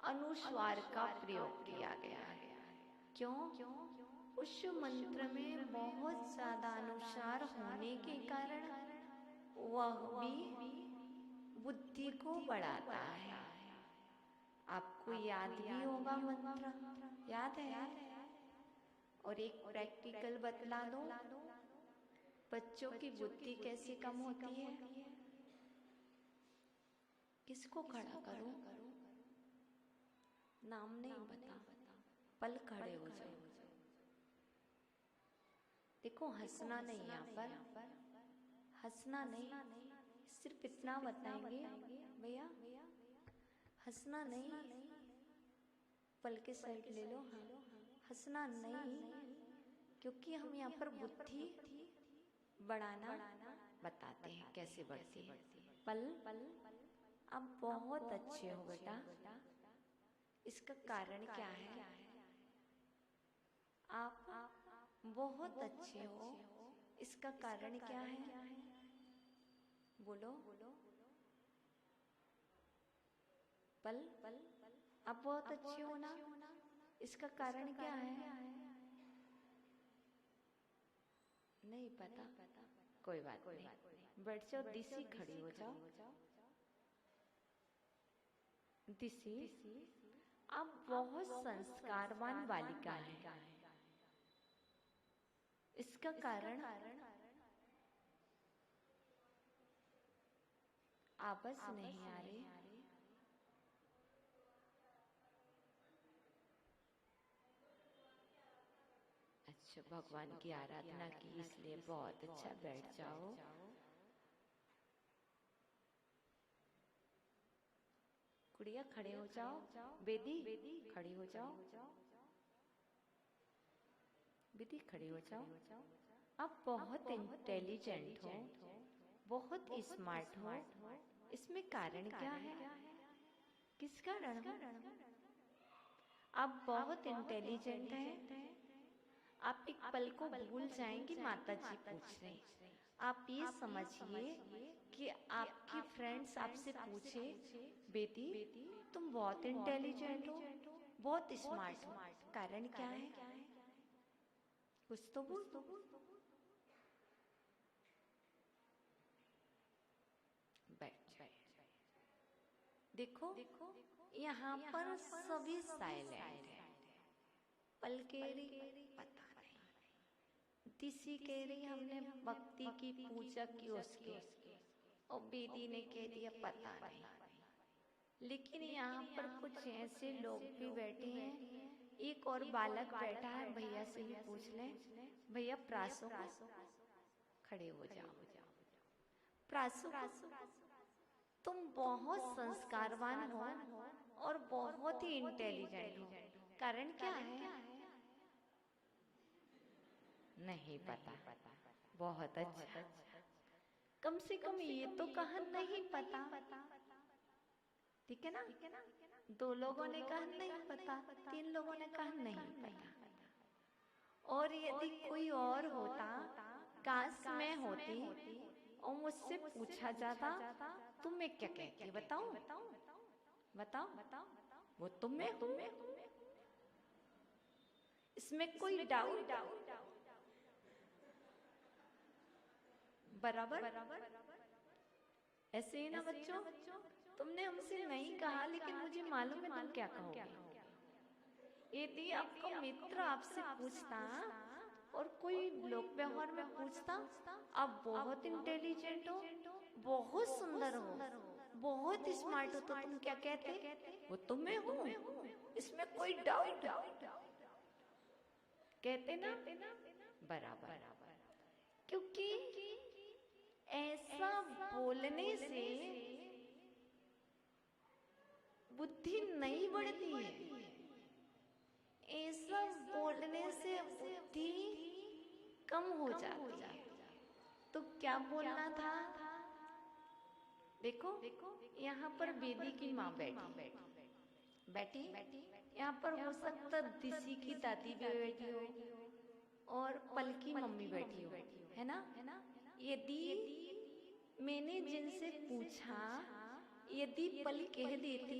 अनुस्वार का प्रयोग किया गया है। क्यों? उस मंत्र में बहुत ज्यादा अनुस्वार होने के कारण वह भी बुद्धि को बढ़ाता है। आपको याद भी होगा मंत्र, याद है? और एक प्रैक्टिकल बतला दो, बच्चों की बुद्धि कैसे कम होती है? किसको खड़ा करूं? नाम नहीं बता, पल खड़े हो जाओ। देखो हंसना नहीं, यहाँ पर हंसना नहीं, सिर्फ इतना बताएंगे भैया, हंसना नहीं, पल के साइड ले लो। हाँ, हंसना नहीं, क्योंकि हम यहाँ पर बुद्धि बढ़ाना बताते हैं कैसे बढ़ती है। पल आप बहुत अच्छे हो बेटा, इसका कारण क्या है? आप बहुत अच्छे हो, इसका कारण क्या है? बोलो। पल आप बहुत अच्छे हो ना, इसका कारण क्या है? नहीं पता, कोई बात नहीं, बैठ जाओ, दिसी खड़ी हो जाओ। दिसी आप बहुत संस्कारवान बालिका हैं, इसका कारण आपस नहीं आ रही। अच्छा, भगवान की आराधना की इसलिए बहुत अच्छा, बैठ जाओ। कुड़िया खड़े हो जाओ, बेदी खड़ी हो जाओ, बेदी खड़ी हो जाओ। आप बहुत इंटेलिजेंट हो, बहुत स्मार्ट हो, इसमें कारण क्या है? किस कारण हो? आप बहुत इंटेलिजेंट हैं, आप एक पल को भूल जाएंगी माता जी पूछ रही। आप ये समझिए कि आपकी फ्रेंड्स आपसे पूछे, बेटी तुम बहुत इंटेलिजेंट हो, बहुत स्मार्ट हो, कारण क्या है? कुछ तो बोल। बैठ। देखो यहाँ पर सभी साइलेंट है। पल के रही पता नहीं, दिसी कह रही हमने भक्ति की पूजा की उसके, और बेदी ने कह दिया पता नहीं। लेकिन यहाँ पर कुछ ऐसे लोग भी बैठे हैं, एक और बालक बैठा है, भैया से भी पूछ ले, भैया प्रासो खड़े हो जाओ। प्रासो तुम बहुत संस्कारवान हो और बहुत ही इंटेलिजेंट हो, कारण क्या है? नहीं पता, बहुत अच्छा। कम से कम ये तो कहा नहीं पता, ठीक है ना? 2 लोगों ने कहा नहीं पता, 3 लोगों ने कहा नहीं पता। और यदि कोई और होता, काश मैं होती और मुझसे पूछा जाता तो मैं क्या कहती? बताओ बताओ, वो तुम में हूँ, इसमें कोई डाउट? बराबर ऐसे ही ना बच्चों, तुमने हमसे नहीं कहा, लेकिन मुझे मालूम है तुम क्या कहोगे। यदि आपका मित्र आपसे पूछता और कोई लोक व्यवहार में पूछता, आप बहुत इंटेलिजेंट हो, बहुत सुंदर हो, बहुत स्मार्ट हो तो तुम क्या कहते? वो तो मैं हूँ, इसमें कोई डाउट कहते ना? बराबर। क्योंकि ऐसा बोलने से बुद्धि नहीं बढ़ती है, ऐसा बोलने से बुद्धि कम हो जाती है। तो क्या बोलना था? देखो यहाँ पर बेदी की माँ बैठी, यहाँ पर हो सकता दिशी की दादी भी बैठी हो और पल की मम्मी बैठी हो, है ना? यदि मैंने जिनसे पूछा, यदि पल कह देती,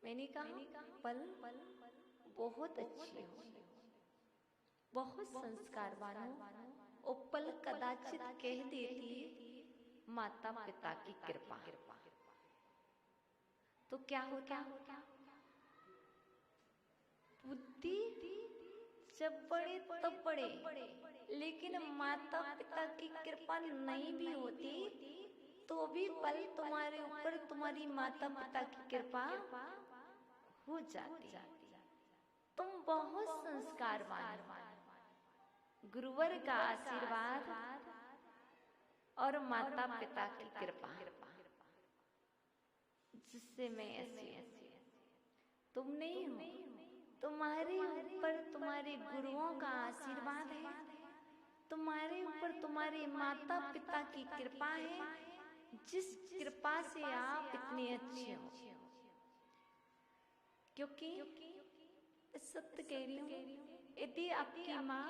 मैंने कहा पल बहुत अच्छी हो, बहुत संस्कारवान हो, और पल कदाचित कह देती माता पिता की कृपा, तो क्या होता? बुद्धि जब बढ़े तब बढ़े, लेकिन माता पिता की कृपा नहीं भी होती तो भी पल तुम्हारे ऊपर तुम्हारी माता पिता की कृपा हो जाती। तुम बहुत संस्कारवान हो, गुरुवर का आशीर्वाद और माता पिता की कृपा, जिससे मैं ऐसी तुम नहीं हो। तुम्हारे ऊपर तुम्हारे गुरुओं का आशीर्वाद है, तुम्हारे ऊपर तुम्हारे माता पिता की कृपा है, जिस कृपा से आप इतने अच्छे हो। क्योंकि सत्य कह रही हूँ, यदि आपकी माँ,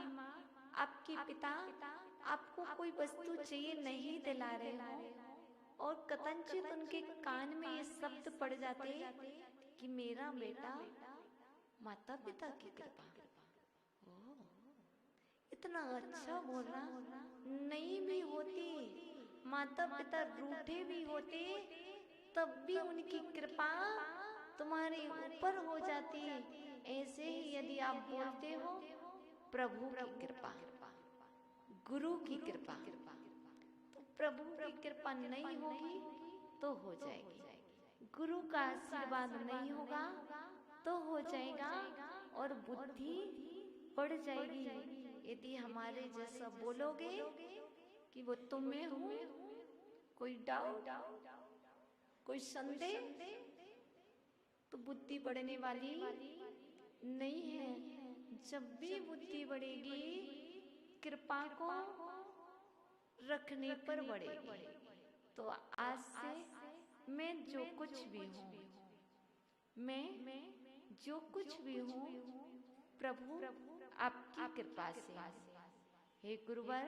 आपके पिता आपको कोई वस्तु चाहिए नहीं दिला रहे हो और कथनचित उनके कान में ये शब्द पड़ जाते कि मेरा बेटा माता पिता की कृपा, इतना अच्छा बोलना नहीं भी होती, माता पिता रूठे भी होते तब भी उनकी कृपा तुम्हारे ऊपर हो जाती। ऐसे ही यदि आप बोलते हो प्रभु की कृपा, गुरु की कृपा, तो प्रभु की कृपा नहीं होगी तो हो जाएगी, गुरु का आशीर्वाद नहीं होगा तो हो जाएगा, और बुद्धि बढ़ जाएगी। यदि हमारे जैसा बोलोगे कि वो तुम में हूँ, कोई डाउट, कोई संदेह, तो बुद्धि बढ़ने वाली नहीं है। जब भी बुद्धि बढ़ेगी कृपा को रखने पर बढ़ेगी। तो आज से मैं जो कुछ भी हूँ, मैं जो कुछ भी हूँ प्रभु आपकी कृपा से। हे गुरुवर,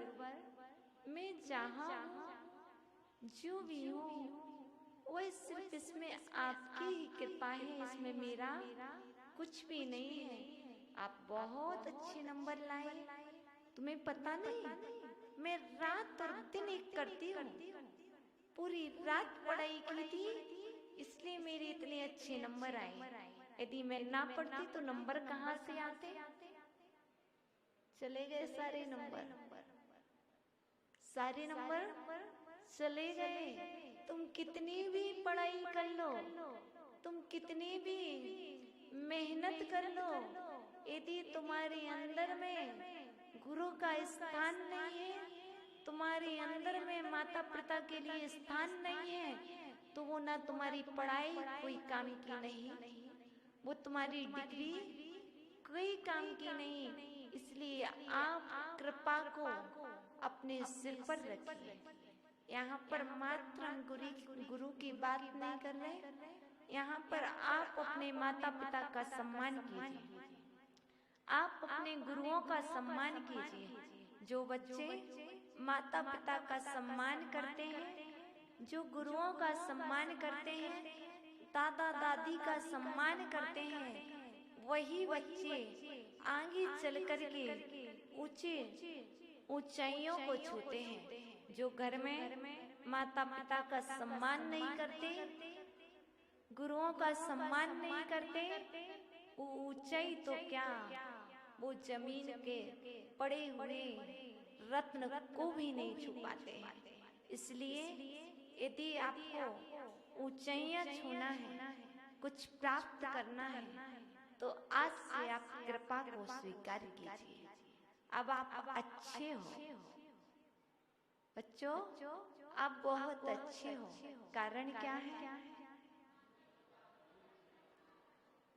मैं जहाँ जो भी हूँ वह सिर्फ इसमें आपकी ही कृपा है, इसमें मेरा कुछ भी नहीं है। आप बहुत अच्छे नंबर लाए, तुम्हें पता नहीं मैं रात और दिन एक करती हूँ, पूरी रात पढ़ाई की थी, इसलिए मेरे इतने अच्छे नंबर आए। यदि मैं ना पढ़ती तो नंबर कहाँ से आते? चले गए सारे नंबर चले गए। तुम कितनी भी पढ़ाई कर लो, तुम कितनी भी मेहनत कर लो, यदि तुम्हारे अंदर में गुरु का स्थान नहीं है, तुम्हारे अंदर में माता पिता के लिए स्थान नहीं है, तो वो ना तुम्हारी पढ़ाई कोई काम की नहीं, वो तुम्हारी डिग्री कोई काम की नहीं। इसलिए आप कृपा को अपने सिर पर रखिए। यहाँ पर मात्र हम गुरु की बात नहीं कर रहे, यहाँ पर आप अपने माता पिता का सम्मान कीजिए, आप अपने गुरुओं का सम्मान कीजिए। जो बच्चे माता पिता का सम्मान करते हैं, जो गुरुओं का सम्मान करते हैं, दादा दादी का सम्मान करते हैं, वही बच्चे आगे चल करके ऊंचे ऊंचाइयों को छूते हैं। जो घर में माता पिता का सम्मान नहीं करते, गुरुओं का सम्मान नहीं करते, वो ऊंचाई तो क्या, वो जमीन के पड़े हुए रत्न को भी नहीं छू पाते हैं। इसलिए यदि आपको ऊंचाइयां छूना है, कुछ प्राप्त करना है, तो आज से आप कृपा को स्वीकार कीजिए। अब आप अच्छे हो बच्चों, आप बहुत अच्छे हो। कारण क्या है?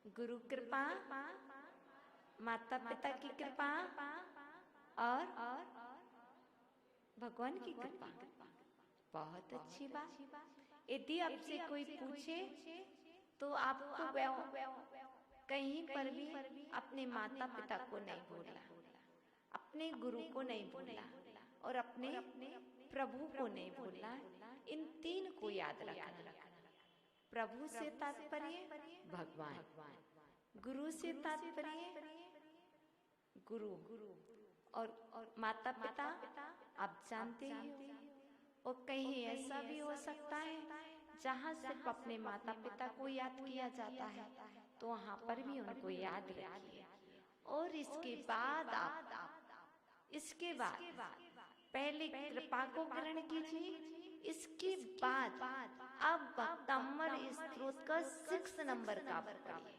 गुरु कृपा, माता पिता की कृपा और भगवान की कृपा। बहुत अच्छी बात। यदि आपसे कोई पूछे तो आपको कहीं पर भी अपने माता पिता को नहीं भूलना, अपने गुरु को नहीं भूलना और अपने प्रभु को नहीं भूलना। इन तीन को याद रखना। प्रभु से तात्पर्य भगवान, गुरु से तात्पर्य गुरु और माता पिता आप जानते ही हो। और कहीं ऐसा भी हो सकता है जहाँ सिर्फ अपने माता पिता को याद किया जाता है, तो वहाँ पर भी उनको याद रखिए। और इसके बाद पहले कृपा को ग्रहण कीजिए। इसके बाद आप भक्तामर स्तोत्र का 6 नंबर का पढ़िए।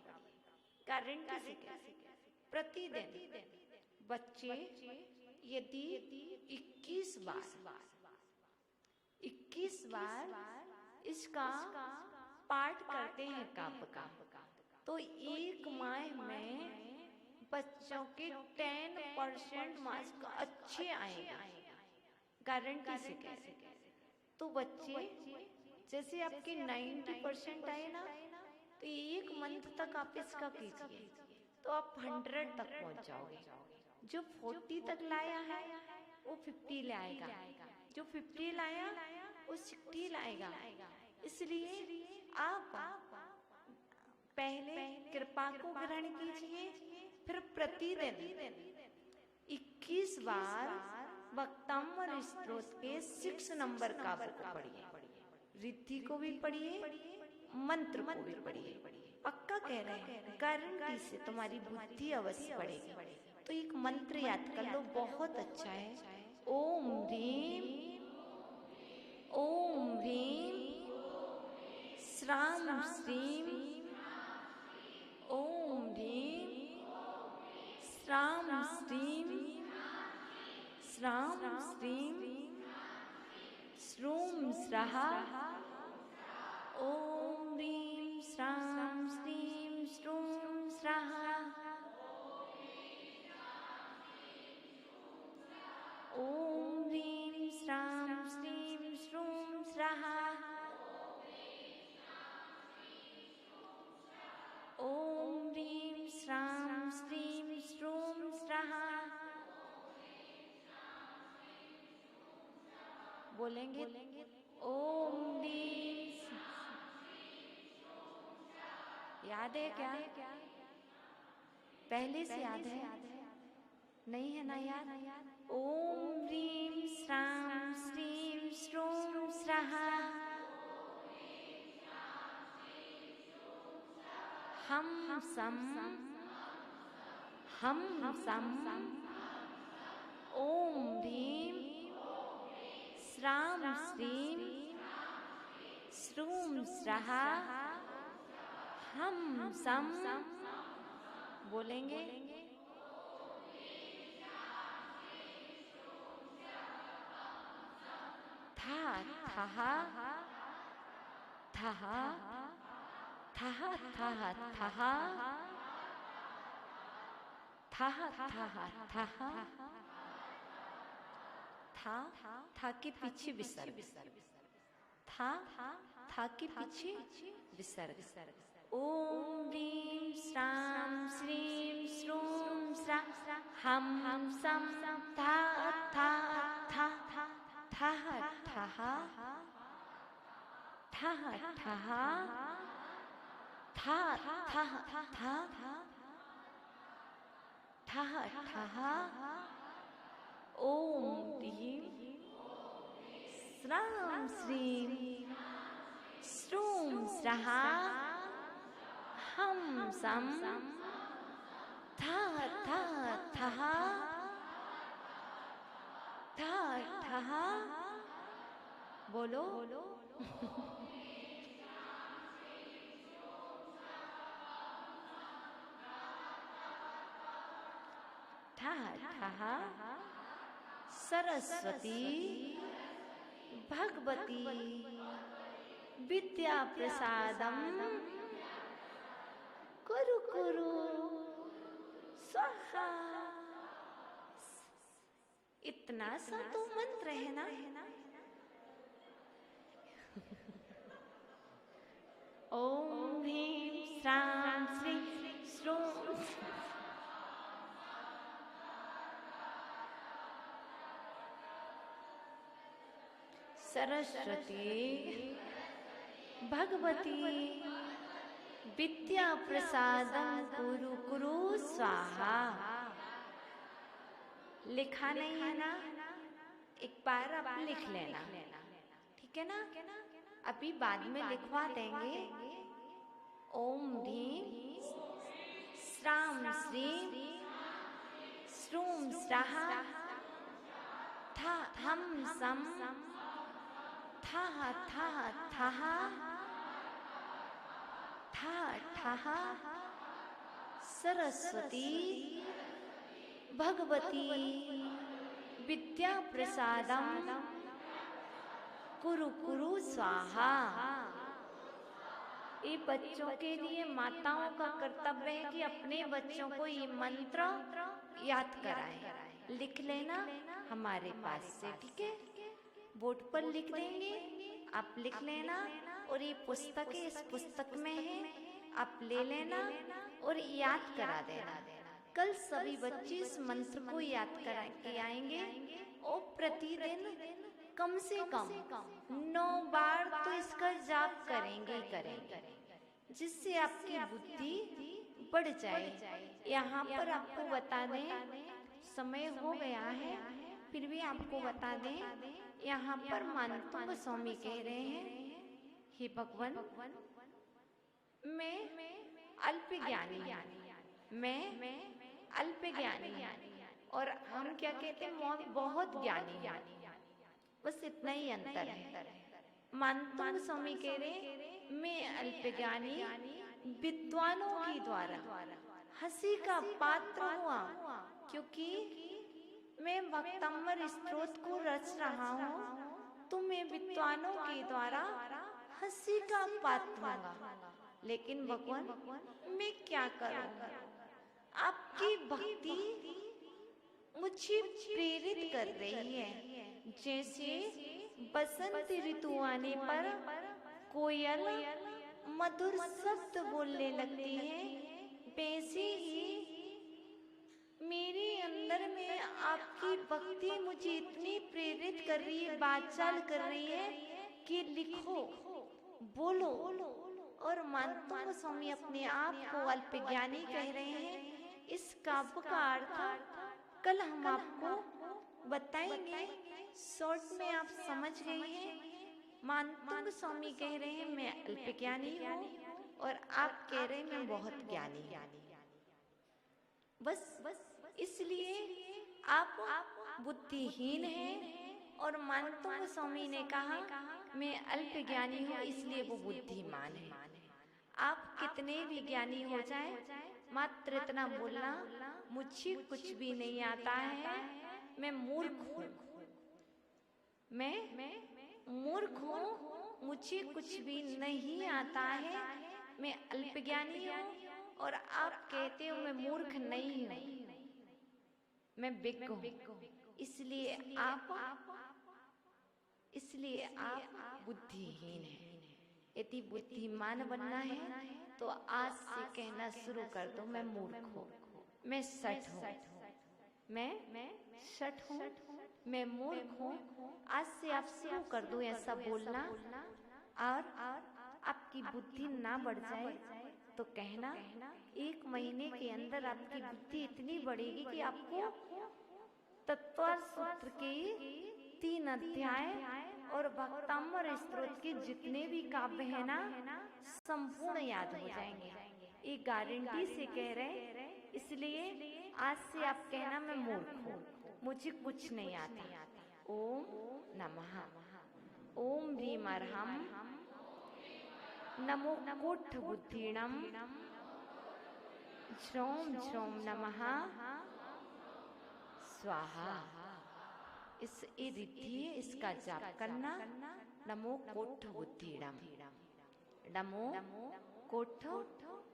गारंटी से प्रतिदिन बच्चे यदि 21 बार इसका पाठ करते हैं काव्य का, तो एक माह में बच्चों के 10% मार्क्स अच्छे आएंगे। गारंटी से कह रहे। तो बच्चे जैसे आपके 90% आए ना, तो एक मंथ तक आप इसका कीजिए तो आप 100 तक पहुंच जाओगे। जो 40 तक लाया है वो 50 लाएगा, जो 50 लाया वो 60 लाएगा। इसलिए आप पहले कृपा को ग्रहण कीजिए, फिर प्रतिदिन 21 बार भक्तामर स्तोत्र के 6 नंबर का पढ़िए। रिद्धि को भी पढ़िए, मंत्र को भी पढ़िए। पक्का कह रहे हैं, गारंटी से तुम्हारी बुद्धि अवश्य बढ़ेगी। तो एक मंत्र याद कर लो, बहुत अच्छा है। ओम ह्रीम श्राम श्रीम, ओम ह्रीम श्राम श्रीम, श्राम श्रीम श्रूम स्वाहा, ओम ह्रीम श्राम श्रीम श्रूम स्वाहा, ओम ह्रीम श्राम श्रीम श्रूम स्वाहा, ओम ह्रीम श्राम श्रीम श्रूम स्वाहा। बोलेंगे ओम ह्रीम। याद है क्या? पहले से याद है? नहीं है ना याद? ओम ह्रीम श्राम श्रीम श्रूम स्वाहा, हम सम ओम ह्रीम श्राम श्रीम श्रूम स्वाहा, हम सम। बोलेंगे था था था के पीछे विसर्ग, था के पीछे विसर्ग। ओम ह्रीम श्राम श्रीम श्रूम स्वा, हम सम था था था था था ओम ह्रीम श्राम श्रीम श्रूम स्वाहा, हम सम था था ठहा बोलो ठा ठहा सरस्वती भगवती विद्या प्रसादम कुरु कुरु स्वाहा। इतना सा तो मंत्र है ना। ओम ह्रीं श्रां श्रीं श्रूं सरस्वती भगवती विद्या प्रसादम कुरु कुरु स्वाहा। लिखा नहीं है ना, एक बार आप लिख लेना, ठीक है ना। अभी बाद में लिखवा देंगे। ओम ह्रीं श्रां श्रीं श्रूं स्वाहा था हम सम था था था था ठहा सरस्वती भगवती विद्या प्रसादम कुरु कुरु स्वाहा। ये बच्चों के लिए माताओं का कर्तव्य है कि अपने बच्चों को ये मंत्र याद कराएं। लिख लेना हमारे पास से, ठीक है। बोर्ड पर लिख देंगे, आप लिख लेना। और ये पुस्तक है, इस पुस्तक में है, आप ले लेना और याद करा देना। कल सभी बच्चे इस मंत्र को याद करा के आएंगे और प्रतिदिन कम से कम 9 बार तो इसका जाप करेंगे ही करेंगे, जिससे आपकी बुद्धि बढ़ जाए। यहाँ पर आपको बता दें, समय हो गया है, फिर भी आपको बता दें, यहाँ पर मानतुंग स्वामी कह रहे हैं, हे भगवान मैं अल्प ज्ञानी, मैं अल्प ज्ञानी, और हम क्या कहते हैं, बहुत ज्ञानी। बस इतना ही अंतर है। मानतुंग स्वामी कह रहे मैं अल्प ज्ञानी विद्वानों के द्वारा हंसी का पात्र हुआ, क्योंकि मैं भक्तम्बर स्तोत्र को रच रहा हूँ, तो मैं विद्वानों के द्वारा हंसी का पात्र हुआ। लेकिन भगवान मैं क्या करूं, आपकी भक्ति मुझे प्रेरित कर रही है। जैसे बसंत ऋतु आने पर कोयल मधुर शब्द बोलने लगती है, वैसे ही मेरे अंदर में आपकी भक्ति मुझे इतनी प्रेरित कर रही है, बाचाल कर रही है कि लिखो, बोलो। और मानतुंग स्वामी अपने आप को अल्प ज्ञानी कह रहे हैं। इस काव्य का अर्थ कल हम आपको बताएंगे, शॉर्ट में आप समझ गए हैं। मानतुंग स्वामी कह रहे हैं मैं अल्प ज्ञानी हूँ, और आप कह रहे हैं मैं बहुत ज्ञानी हूँ। बस इसलिए आप बुद्धिहीन हैं, और मानतुंग स्वामी ने कहा मैं अल्प ज्ञानी हूँ, इसलिए वो बुद्धिमान है। आप कितने भी ज्ञानी हो जाए, मात्र इतना बोलना मुझे कुछ भी नहीं आता है, मैं मूर्ख हूँ, मैं मूर्ख हूँ, मुझे कुछ भी नहीं आता है, मैं अल्प ज्ञानी हूँ। और आप कहते हो मैं मूर्ख नहीं हूँ, मैं बिक हूँ। इसलिए आप बुद्धिहीन हैं। यदि बुद्धिमान बनना है तो आज से कहना शुरू कर दो मैं मूर्ख हूँ, मैं सठ हूँ, मैं सठ हूँ, मैं मूर्ख हूँ। आज से आप शुरू कर दो ऐसा बोलना, और आपकी बुद्धि ना बढ़ जाए तो कहना 1 महीने के अंदर आपकी बुद्धि इतनी बढ़ेगी कि आपको तत्व सूत्र के 3 अध्याय और भक्ताम्बर स्तोत्र के जितने भी काव्य है ना, संपूर्ण याद हो जाएंगे। ये गारंटी से कह रहे, इसलिए आज से आप कहना मैं मूर्ख हूँ, मुझे कुछ नहीं आता। ओम नमः। ओम ह्रीम अर्हम नमो कोट्ठ बुद्धिणम श्रोम श्रोम नमः स्वाहा। इस रिद्धि इसका जाप करना। नमो कोट्ठ बुद्धिणम, नमो कोट्ठ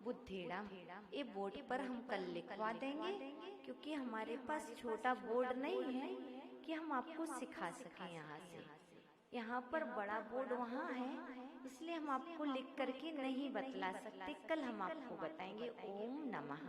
बुद्धिणम। ये बोर्ड पर हम कल लिखवा देंगे, क्योंकि हमारे पास छोटा बोर्ड नहीं है कि हम आपको सिखा सकें यहाँ से। यहाँ पर बड़ा बोर्ड वहाँ है, इसलिए हम आपको लिख करके नहीं बतला सकते। कल हम आपको बताएंगे। ओम नमः।